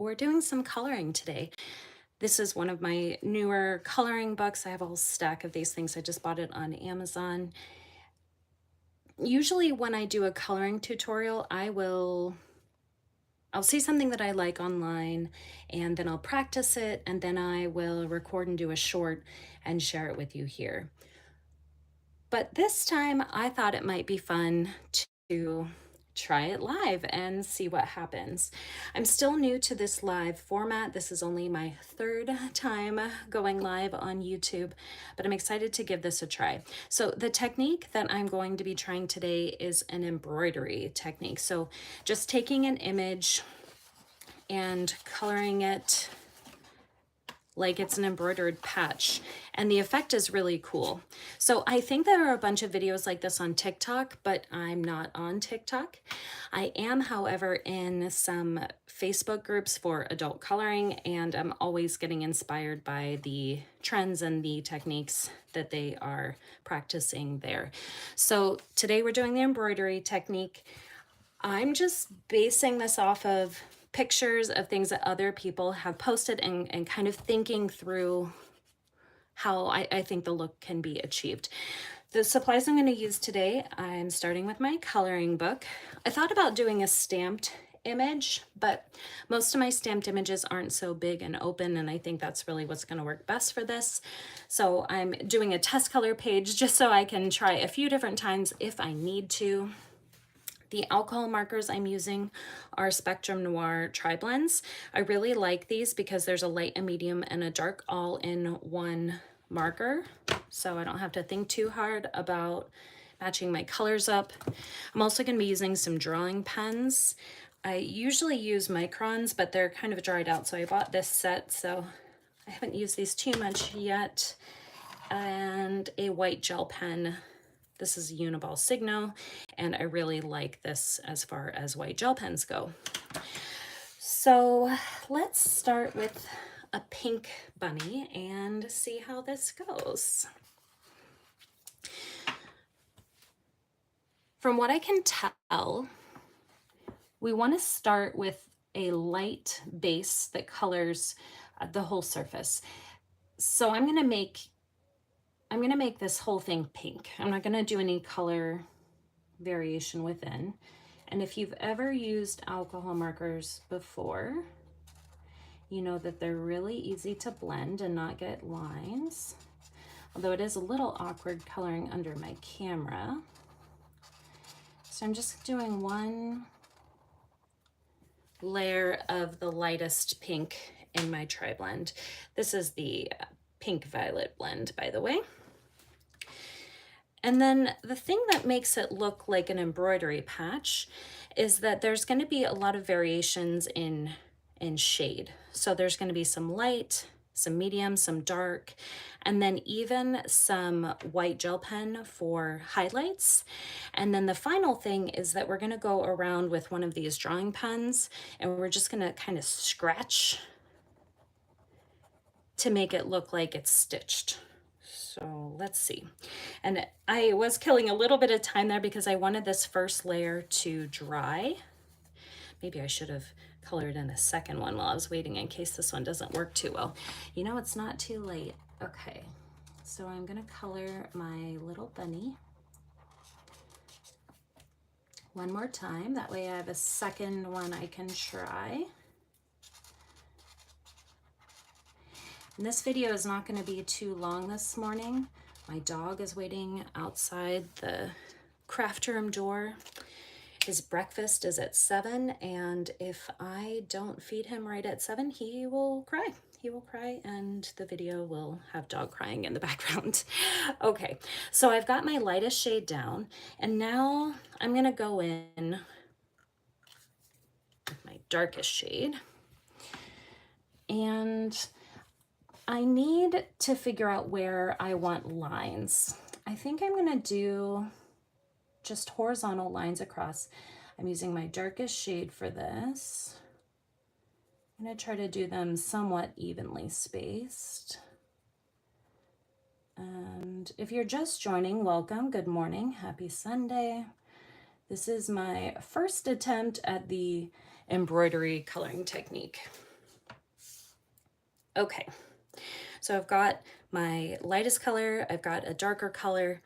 we're doing some coloring today. This is one of my newer coloring books. I have a whole stack of these things. I just bought it on Amazon. Usually when I do a coloring tutorial, I'll see something that I like online and then I'll practice it and then I will record and do a short and share it with you here. But this time I thought it might be fun to try it live and see what happens. I'm still new to this live format. This is only my third time going live on YouTube, but I'm excited to give this a try. So the technique that I'm going to be trying today is an embroidery technique. So just taking an image and coloring it like it's an embroidered patch, and the effect is really cool. So I think there are a bunch of videos like this on TikTok, but I'm not on TikTok. I am, however, in some Facebook groups for adult coloring, and I'm always getting inspired by the trends and the techniques that they are practicing there. So today we're doing the embroidery technique. I'm just basing this off of pictures of things that other people have posted and kind of thinking through how I think the look can be achieved. The supplies I'm going to use today, I'm starting with my coloring book. I thought about doing a stamped image, but most of my stamped images aren't so big and open, and I think that's really what's going to work best for this. So I'm doing a test color page just so I can try a few different times if I need to. The alcohol markers I'm using are Spectrum Noir Tri-Blends. I really like these because there's a light, a medium, and a dark all in one marker, so I don't have to think too hard about matching my colors up. I'm also going to be using some drawing pens. I usually use microns, but they're kind of dried out, so I bought this set, so I haven't used these too much yet. And a white gel pen. This is a Uniball Signo, and I really like this as far as white gel pens go. So let's start with a pink bunny and see how this goes. From what I can tell, we want to start with a light base that colors the whole surface. So I'm going to make this whole thing pink. I'm not going to do any color variation within. And if you've ever used alcohol markers before, you know that they're really easy to blend and not get lines. Although it is a little awkward coloring under my camera. So I'm just doing one layer of the lightest pink in my tri-blend. This is the pink violet blend, by the way. And then the thing that makes it look like an embroidery patch is that there's going to be a lot of variations in shade. So there's going to be some light, some medium, some dark, and then even some white gel pen for highlights. And then the final thing is that we're going to go around with one of these drawing pens and we're just going to kind of scratch to make it look like it's stitched. So let's see. And I was killing a little bit of time there because I wanted this first layer to dry. Maybe I should have colored in a second one while I was waiting in case this one doesn't work too well. You know, it's not too late. Okay, so I'm gonna color my little bunny one more time. That way I have a second one I can try. And this video is not going to be too long this morning. My dog is waiting outside the craft room door. His breakfast is at 7, and if I don't feed him right at 7, he will cry. He will cry, and the video will have dog crying in the background. Okay, so I've got my lightest shade down, and now I'm going to go in with my darkest shade. And I need to figure out where I want lines. I think I'm gonna do just horizontal lines across. I'm using my darkest shade for this. I'm gonna try to do them somewhat evenly spaced. And if you're just joining, welcome, good morning, happy Sunday. This is my first attempt at the embroidery coloring technique. Okay, so I've got my lightest color, I've got a darker color,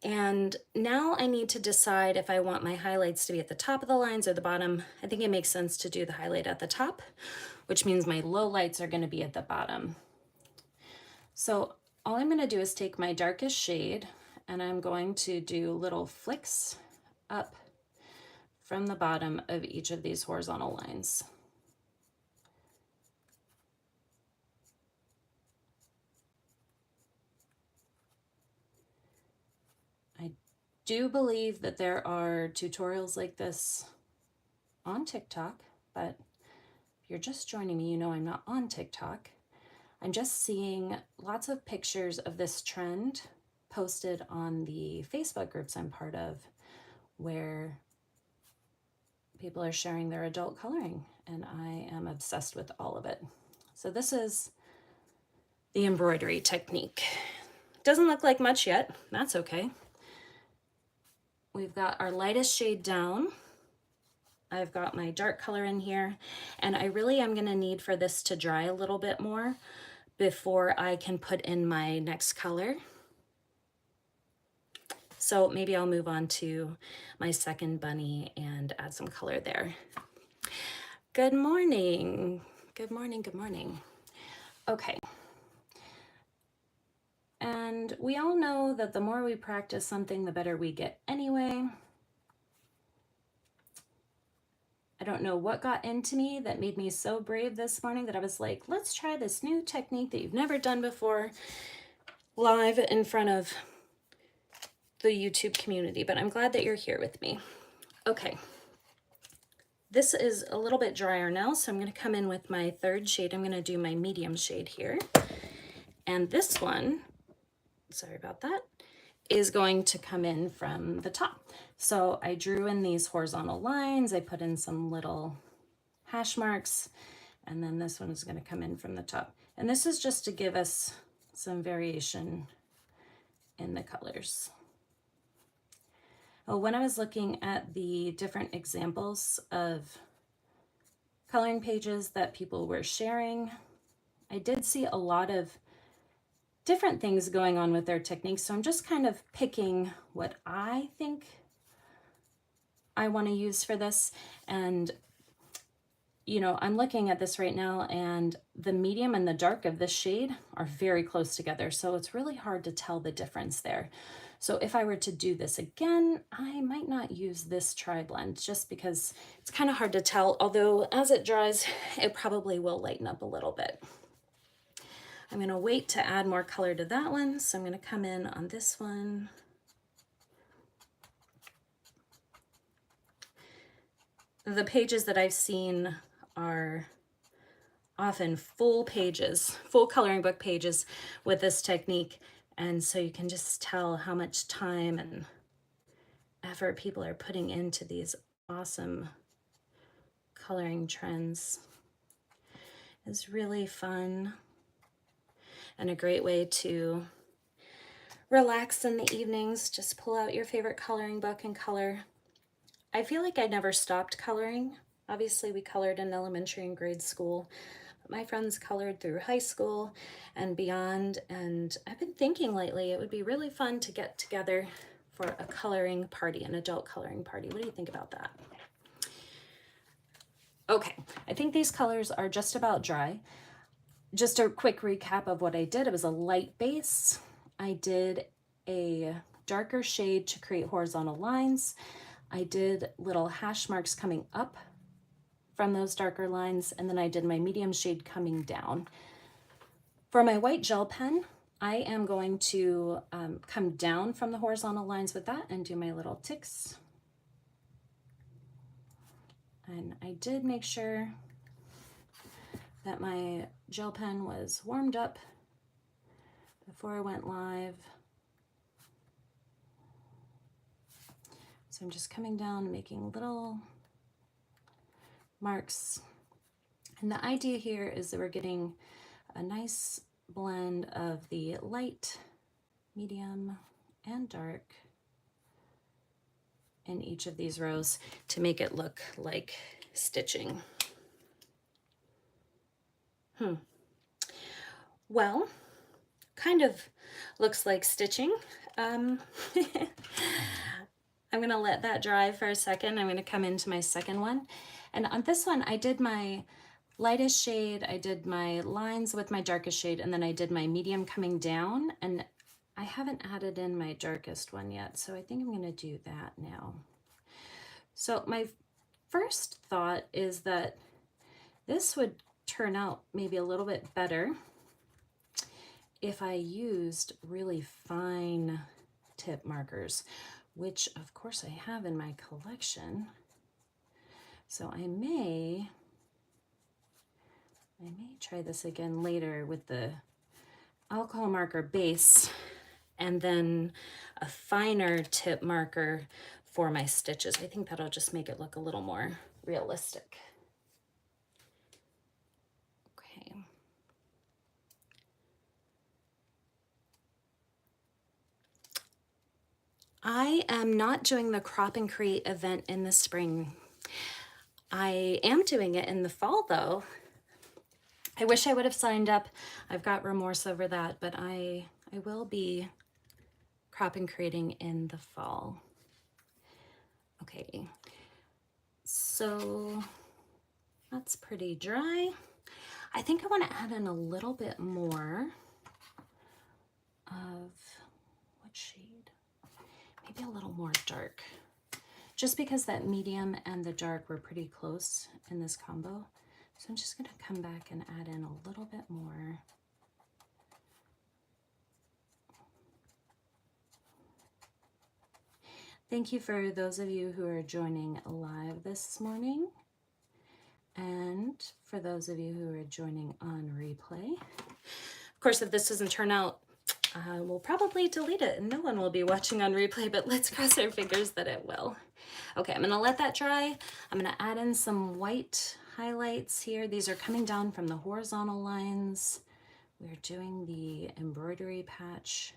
and now I need to decide if I want my highlights to be at the top of the lines or the bottom. I think it makes sense to do the highlight at the top, which means my low lights are going to be at the bottom. So all I'm going to do is take my darkest shade and I'm going to do little flicks up from the bottom of each of these horizontal lines. I do believe that there are tutorials like this on TikTok, but if you're just joining me, you know I'm not on TikTok. I'm just seeing lots of pictures of this trend posted on the Facebook groups I'm part of, where people are sharing their adult coloring, and I am obsessed with all of it. So this is the embroidery technique. Doesn't look like much yet, that's okay. We've got our lightest shade down. I've got my dark color in here, and I really am gonna need for this to dry a little bit more before I can put in my next color. So maybe I'll move on to my second bunny and add some color there. Good morning. Good morning, good morning. Okay. And we all know that the more we practice something, the better we get anyway. I don't know what got into me that made me so brave this morning that I was like, let's try this new technique that you've never done before live in front of the YouTube community, but I'm glad that you're here with me. Okay, this is a little bit drier now, so I'm going to come in with my third shade. I'm going to do my medium shade here. And this one, sorry about that, is going to come in from the top. So I drew in these horizontal lines, I put in some little hash marks, and then this one is going to come in from the top. And this is just to give us some variation in the colors. Oh, when I was looking at the different examples of coloring pages that people were sharing, I did see a lot of different things going on with their techniques. So I'm just kind of picking what I think I want to use for this. And, you know, I'm looking at this right now, and the medium and the dark of this shade are very close together. So it's really hard to tell the difference there. So if I were to do this again, I might not use this tri-blend just because it's kind of hard to tell, although as it dries, it probably will lighten up a little bit. I'm going to wait to add more color to that one, so I'm going to come in on this one. The pages that I've seen are often full pages, full coloring book pages with this technique, and so you can just tell how much time and effort people are putting into these awesome coloring trends. It's really fun and a great way to relax in the evenings. Just pull out your favorite coloring book and color. I feel like I never stopped coloring. Obviously, we colored in elementary and grade school. My friends colored through high school and beyond, and I've been thinking lately it would be really fun to get together for a coloring party, an adult coloring party. What do you think about that? Okay, I think these colors are just about dry. Just a quick recap of what I did. It was a light base. I did a darker shade to create horizontal lines. I did little hash marks coming up from those darker lines, and then I did my medium shade coming down. For my white gel pen, I am going to come down from the horizontal lines with that and do my little ticks. And I did make sure that my gel pen was warmed up before I went live. So I'm just coming down and making little marks. And the idea here is that we're getting a nice blend of the light, medium, and dark in each of these rows to make it look like stitching. Well, kind of looks like stitching. I'm gonna let that dry for a second. I'm gonna come into my second one. And on this one, I did my lightest shade, I did my lines with my darkest shade, and then I did my medium coming down, and I haven't added in my darkest one yet, so I think I'm gonna do that now. So my first thought is that this would turn out maybe a little bit better if I used really fine tip markers, which of course I have in my collection. So I may try this again later with the alcohol marker base and then a finer tip marker for my stitches. I think that'll just make it look a little more realistic. Okay. I am not doing the Crop and Create event in the spring. I am doing it in the fall though. I wish I would have signed up. I've got remorse over that, but I will be crop and creating in the fall. Okay, so that's pretty dry. I think I want to add in a little bit more of, what shade? Maybe a little more dark. Just because that medium and the dark were pretty close in this combo. So I'm just going to come back and add in a little bit more. Thank you for those of you who are joining live this morning. And for those of you who are joining on replay. Of course, if this doesn't turn out, we'll probably delete it and no one will be watching on replay, but let's cross our fingers that it will. Okay, I'm gonna let that dry. I'm gonna add in some white highlights here. These are coming down from the horizontal lines. We're doing the embroidery patch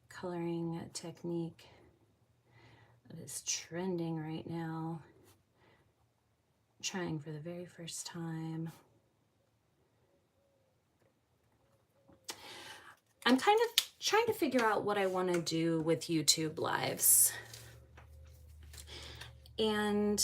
coloring technique that is trending right now. Trying for the very first time. I'm kind of trying to figure out what I want to do with YouTube lives. And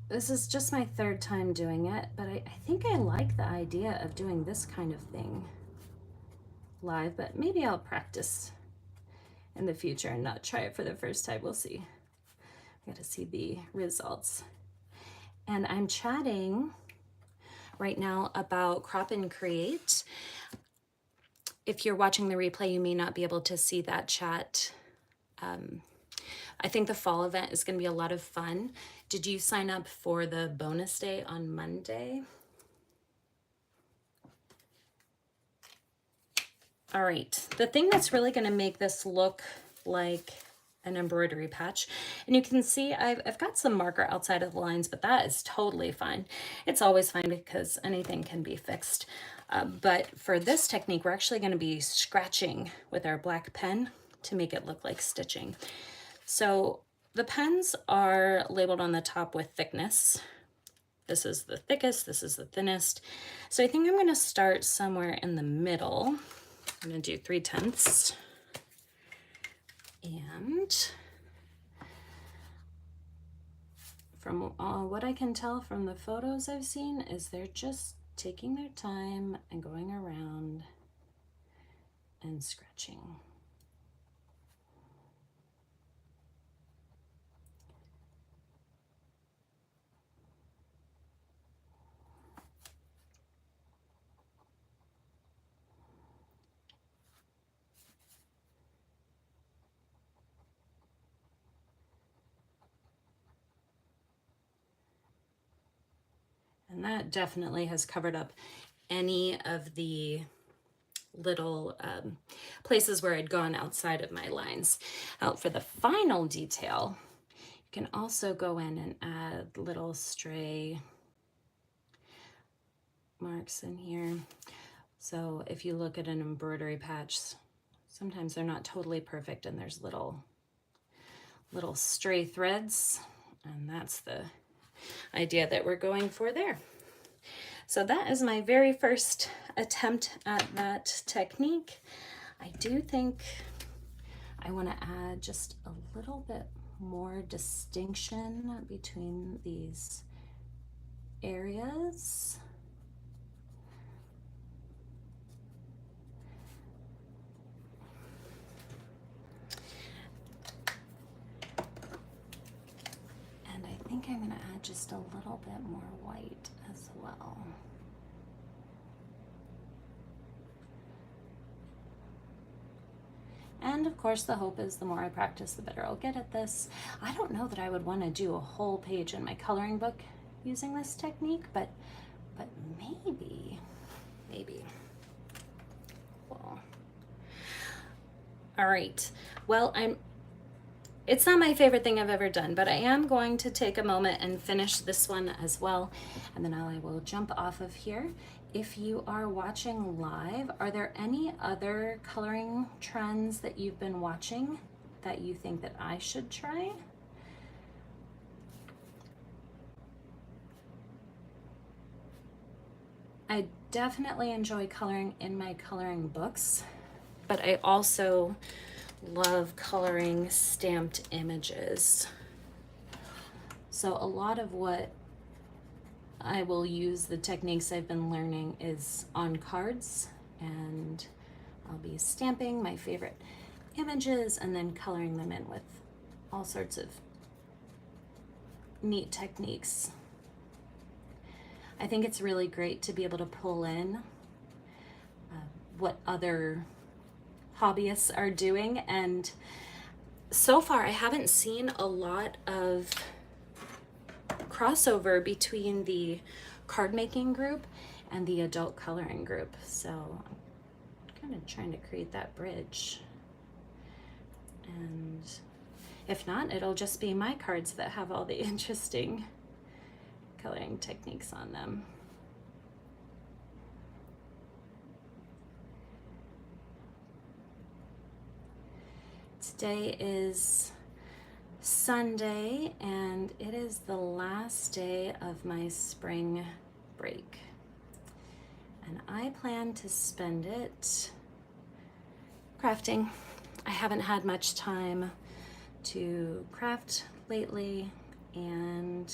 this is just my third time doing it, but I think I like the idea of doing this kind of thing live, but maybe I'll practice in the future and not try it for the first time. We'll see. I gotta see the results. And I'm chatting right now about Crop and Create. If you're watching the replay, you may not be able to see that chat. I think the fall event is going to be a lot of fun. Did you sign up for the bonus day on Monday? All right, the thing that's really going to make this look like an embroidery patch, and you can see I've got some marker outside of the lines, but that is totally fine. It's always fine because anything can be fixed. But for this technique, we're actually going to be scratching with our black pen to make it look like stitching. So the pens are labeled on the top with thickness. This is the thickest, this is the thinnest. So I think I'm going to start somewhere in the middle. I'm going to do 3/10. And from what I can tell from the photos I've seen is they're just taking their time and going around and scratching. And that definitely has covered up any of the little places where I'd gone outside of my lines. Now for the final detail, you can also go in and add little stray marks in here. So if you look at an embroidery patch, sometimes they're not totally perfect and there's little stray threads, and that's the idea that we're going for there. So that is my very first attempt at that technique. I do think I want to add just a little bit more distinction between these areas. And I think I'm going to add just a little bit more white as well. And of course, the hope is the more I practice, the better I'll get at this. I don't know that I would want to do a whole page in my coloring book using this technique, but maybe. Well, all right. Well, it's not my favorite thing I've ever done, but I am going to take a moment and finish this one as well, and then I will jump off of here. If you are watching live, are there any other coloring trends that you've been watching that you think that I should try? I definitely enjoy coloring in my coloring books, but I also love coloring stamped images. So a lot of what I will use, the techniques I've been learning, is on cards, and I'll be stamping my favorite images and then coloring them in with all sorts of neat techniques. I think it's really great to be able to pull in what other hobbyists are doing, and so far I haven't seen a lot of crossover between the card making group and the adult coloring group, so I'm kind of trying to create that bridge. And if not, it'll just be my cards that have all the interesting coloring techniques on them. Today is Sunday, and it is the last day of my spring break. And I plan to spend it crafting. I haven't had much time to craft lately, and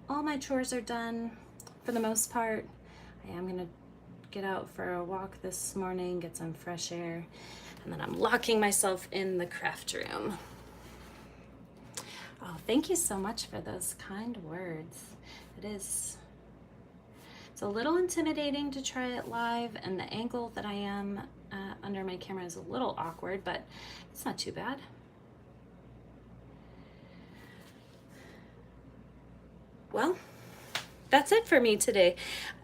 all my chores are done for the most part. I am gonna get out for a walk this morning, get some fresh air, and then I'm locking myself in the craft room. Oh, thank you so much for those kind words. It's a little intimidating to try it live, and the angle that I am under my camera is a little awkward, but it's not too bad. Well, that's it for me today.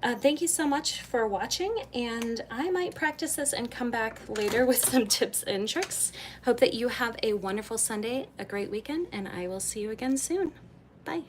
Thank you so much for watching, and I might practice this and come back later with some tips and tricks. Hope that you have a wonderful Sunday, a great weekend, and I will see you again soon. Bye.